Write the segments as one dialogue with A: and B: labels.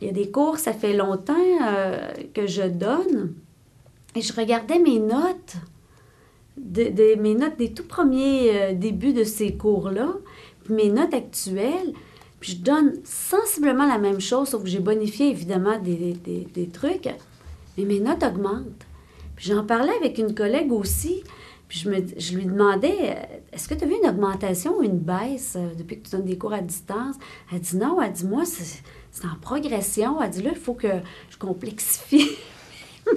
A: Il y a des cours, ça fait longtemps que je donne, et je regardais mes notes, mes notes des tout premiers débuts de ces cours-là, puis mes notes actuelles, puis je donne sensiblement la même chose, sauf que j'ai bonifié évidemment des trucs, mais mes notes augmentent. Puis j'en parlais avec une collègue aussi, puis je lui demandais, est-ce que tu as vu une augmentation ou une baisse depuis que tu donnes des cours à distance? Elle dit non, elle dit moi, c'est en progression. Elle dit là, il faut que je complexifie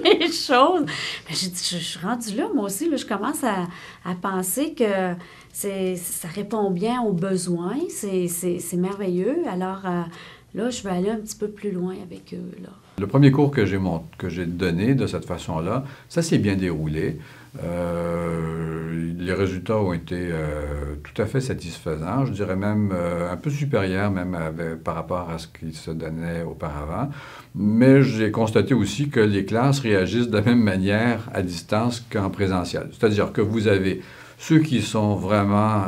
A: mes choses. Ben, j'ai dit, je suis rendue là, moi aussi, là, je commence à penser que ça répond bien aux besoins, c'est merveilleux. Alors là, je vais aller un petit peu plus loin avec eux, là.
B: Le premier cours que j'ai donné de cette façon-là, ça s'est bien déroulé. Les résultats ont été tout à fait satisfaisants, je dirais même un peu supérieurs même par rapport à ce qui se donnait auparavant. Mais j'ai constaté aussi que les classes réagissent de la même manière à distance qu'en présentiel. C'est-à-dire que vous avez ceux qui sont vraiment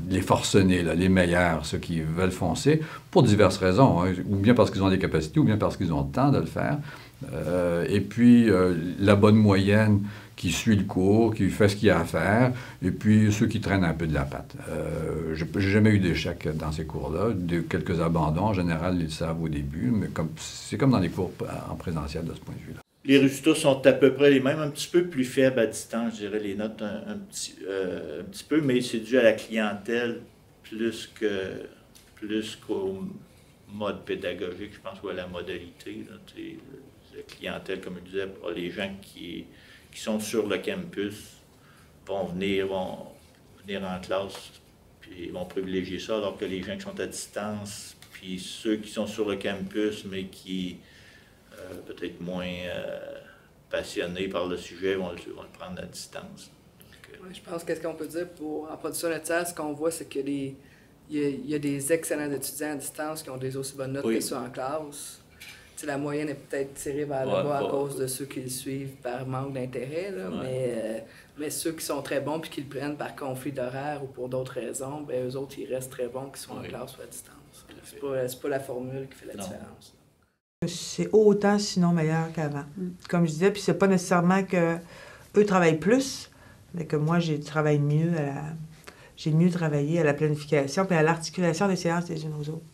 B: les forcenés, là, les meilleurs, ceux qui veulent foncer, pour diverses raisons, hein, ou bien parce qu'ils ont des capacités, ou bien parce qu'ils ont le temps de le faire. Et puis, la bonne moyenne qui suit le cours, qui fait ce qu'il y a à faire, et puis ceux qui traînent un peu de la patte. Je n'ai jamais eu d'échec dans ces cours-là, quelques abandons, en général, ils le savent au début, mais c'est comme dans les cours en présentiel de ce point de vue-là.
C: Les résultats sont à peu près les mêmes, un petit peu plus faibles à distance, je dirais les notes un petit peu, mais c'est dû à la clientèle plus qu'au mode pédagogique, je pense, ou à la modalité. Là, la clientèle, comme je disais, pour les gens qui sont sur le campus vont venir en classe, puis vont privilégier ça, alors que les gens qui sont à distance, puis ceux qui sont sur le campus, mais qui peut-être moins passionnés par le sujet vont le prendre à distance.
D: Oui, je pense qu'est-ce qu'on peut dire en production laitière, ce qu'on voit, c'est qu'il y a des excellents étudiants à distance qui ont des aussi bonnes notes que ceux en classe. T'sais, la moyenne est peut-être tirée vers le bas à cause de ceux qui le suivent par manque d'intérêt, mais ceux qui sont très bons puis qui le prennent par conflit d'horaire ou pour d'autres raisons, ben eux autres, ils restent très bons qu'ils soient en classe ou à distance. C'est pas la formule qui fait la différence.
E: C'est autant, sinon meilleur qu'avant. Comme je disais, puis c'est pas nécessairement que eux travaillent plus, mais que moi, j'ai mieux travaillé à la planification puis à l'articulation des séances des unes aux autres.